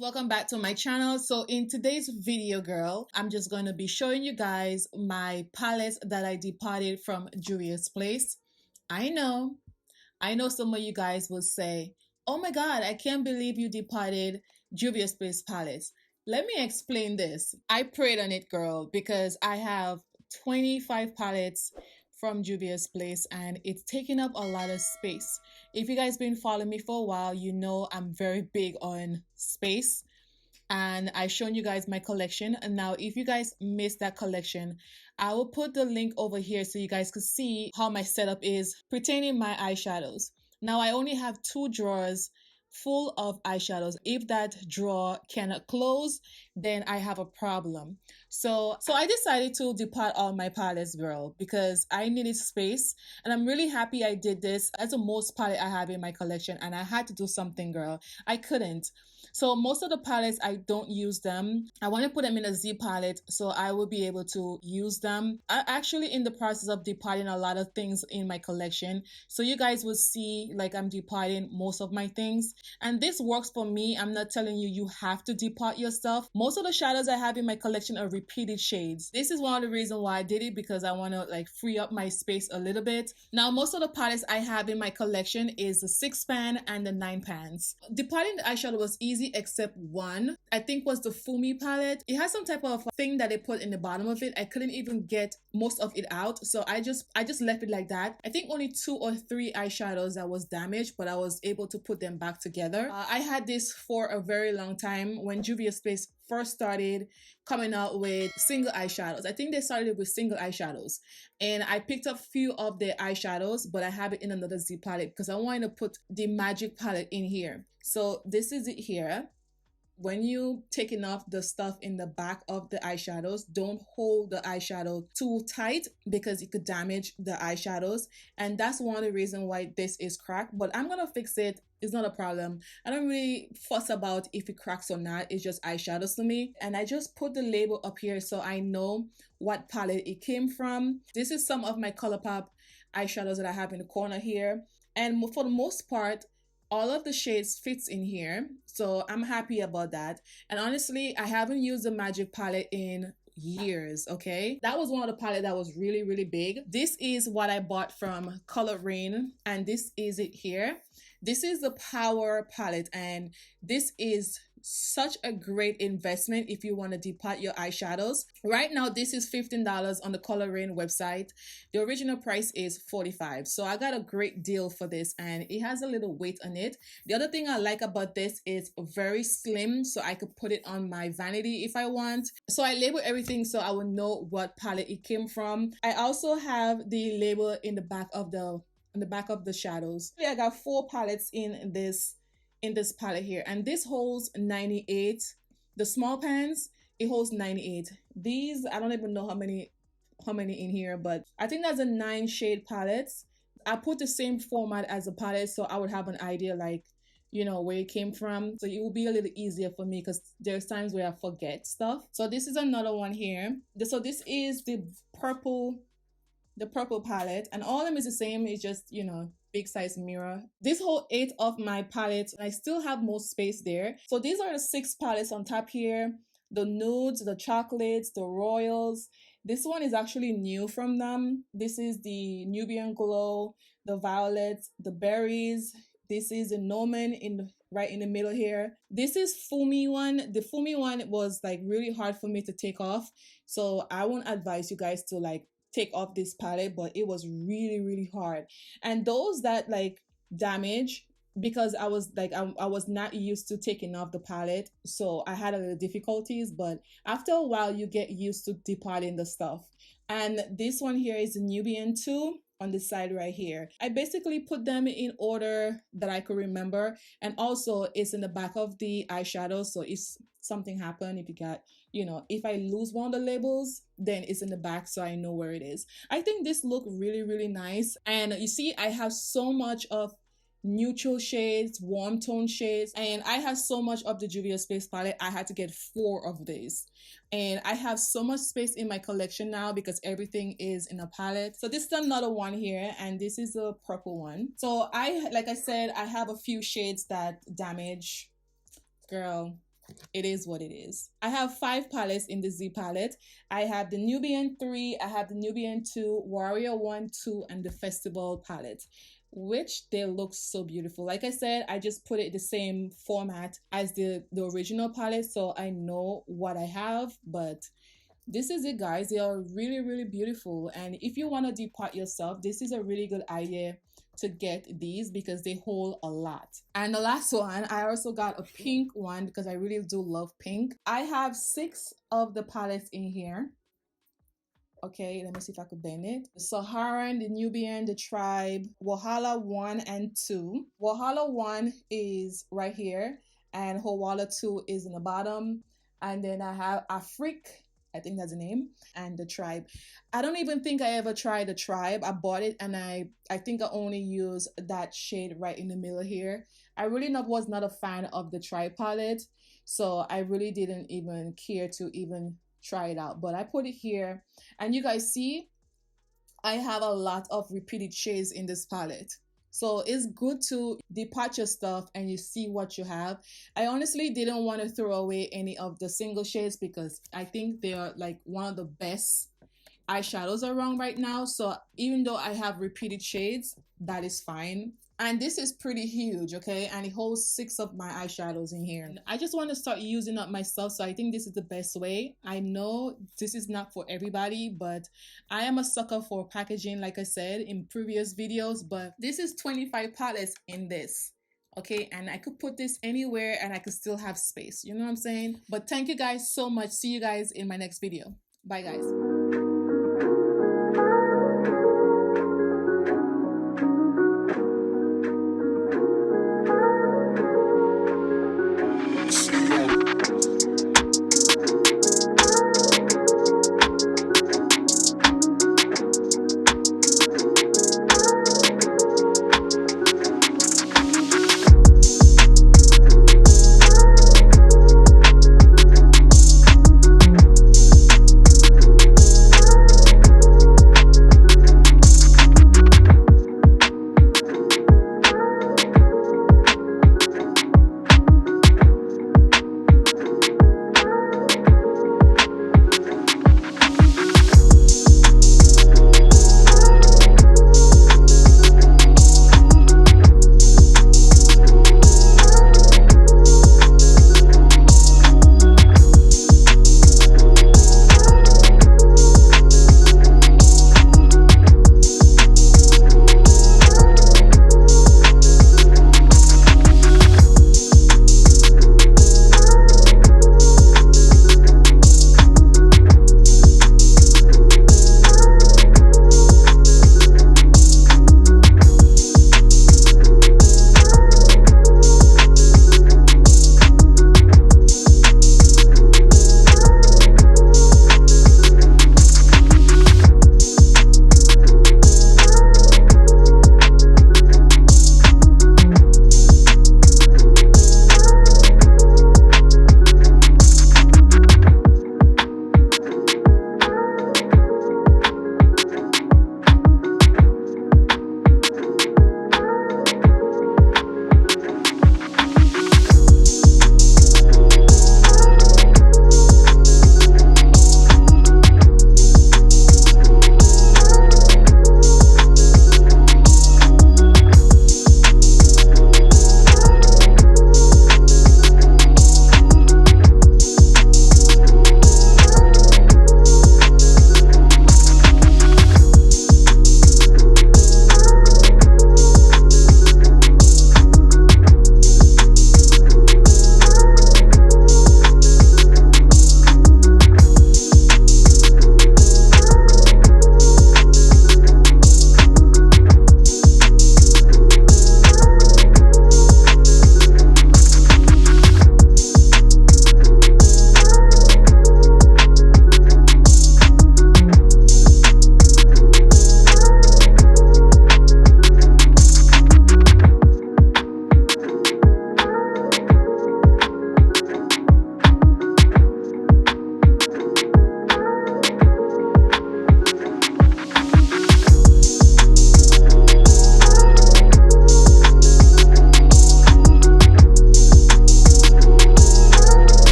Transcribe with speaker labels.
Speaker 1: welcome back to my channel. So in today's video, girl, I'm just going to be showing you guys my palettes that I departed from Juvia's place. I know some of you guys will say, oh my god, I can't believe you departed Juvia's place palettes. Let me explain this. I prayed on it, girl, because I have 25 palettes from Juvia's place and it's taking up a lot of space. If you guys been following me for a while, you know I'm very big on space and I've shown you guys my collection. And now if you guys missed that collection, I will put the link over here so you guys could see how my setup is pertaining my eyeshadows. Now I only have 2 drawers full of eyeshadows. If that drawer cannot close, then I have a problem. So I decided to depart all my palettes, girl, because I needed space, and I'm really happy I did this. That's the most palette I have in my collection, and I had to do something, girl. I couldn't. So most of the palettes, I don't use them. I want to put them in a Z palette so I will be able to use them. I'm actually in the process of departing a lot of things in my collection. So you guys will see like I'm departing most of my things. And this works for me. I'm not telling you you have to depart your stuff. Most of the shadows I have in my collection are repeated shades. This is one of the reasons why I did it, because I want to like free up my space a little bit. Now most of the palettes I have in my collection is the 6 pan and the 9 pans. Departing the eyeshadow was easy except one. I think was the Fumi palette. It has some type of thing that they put in the bottom of it. I couldn't even get most of it out, so I just left it like that. I think only 2 or 3 eyeshadows that was damaged, but I was able to put them back together. I had this for a very long time when Juvia's place first started coming out with single eyeshadows. I think they started with single eyeshadows, and I picked up few of the eyeshadows, but I have it in another Z palette because I wanted to put the magic palette in here. So this is it here. When you taking off the stuff in the back of the eyeshadows, don't hold the eyeshadow too tight because it could damage the eyeshadows. And that's one of the reasons why this is cracked, but I'm gonna fix it. It's not a problem. I don't really fuss about if it cracks or not. It's just eyeshadows to me. And I just put the label up here so I know what palette it came from. This is some of my ColourPop eyeshadows that I have in the corner here. And for the most part, all of the shades fits in here, so I'm happy about that. And honestly, I haven't used the magic palette in years. Okay, that was one of the palette that was really big. This is what I bought from Color Rain, and this is it here. This is the Power palette, and this is such a great investment if you want to depart your eyeshadows. Right now this is $15 on the Color Rain website. The original price is $45, so I got a great deal for this, and it has a little weight on it. The other thing I like about this is very slim, so I could put it on my vanity if I want. So I label everything so I will know what palette it came from. I also have the label in the back of the shadows. I got 4 palettes in this palette here, and this holds 98. The small pans, it holds 98. These, I don't even know how many in here, but I think that's a 9 shade palettes. I put the same format as the palette so I would have an idea, like, you know, where it came from, so it will be a little easier for me because there's times where I forget stuff. So this is another one here. So this is the purple palette, and all of them is the same. It's just, you know, big size mirror. This whole 8 of my palettes, I still have more space there. So these are the 6 palettes on top here. The nudes, the chocolates, the royals. This one is actually new from them. This is the Nubian Glow, the violets, the berries. This is the Norman right in the middle here. This is Fumi one. The Fumi one was like really hard for me to take off, so I won't advise you guys to like take off this palette, but it was really hard. And those that like damage, because I was like I was not used to taking off the palette, so I had a little difficulties, but after a while you get used to departing the stuff. And this one here is the Nubian 2 on the side right here. I basically put them in order that I could remember, and also it's in the back of the eyeshadow, so if something happened, if you got, you know, if I lose one of the labels, then it's in the back so I know where it is. I think this look really nice, and you see I have so much of neutral shades, warm tone shades, and I have so much of the Juvia Space palette. I had to get 4 of these, and I have so much space in my collection now because everything is in a palette. So this is another one here, and this is the purple one. So like I said, I have a few shades that damage. Girl, it is what it is. I have 5 palettes in the Z palette. I have the Nubian 3, I have the Nubian 2, Warrior 1, 2, and the Festival palette, which they look so beautiful. Like I said, I just put it the same format as the original palette, so I know what I have, but this is it, guys. They are really, really beautiful. And if you want to depot yourself, this is a really good idea to get these because they hold a lot. And the last one, I also got a pink one because I really do love pink. I have 6 of the palettes in here. Okay, let me see if I could bend it. The Saharan, the Nubian, the Tribe, Wahala 1 and 2. Wahala 1 is right here, and Hawala 2 is in the bottom. And then I have Afrik, I think that's the name, and the Tribe. I don't even think I ever tried the Tribe. I bought it and I think I only used that shade right in the middle here. I really was not a fan of the Tribe palette, so I really didn't even care to even try it out, but I put it here, and you guys see I have a lot of repeated shades in this palette, so it's good to depot your stuff and you see what you have. I honestly didn't want to throw away any of the single shades because I think they are like one of the best eyeshadows around right now, so even though I have repeated shades, that is fine. And this is pretty huge, okay, and it holds 6 of my eyeshadows in here. I just want to start using up myself, so I think this is the best way. I know this is not for everybody, but I am a sucker for packaging, like I said in previous videos. But this is 25 palettes in this, okay, and I could put this anywhere and I could still have space, you know what I'm saying? But thank you guys so much. See you guys in my next video. Bye, guys.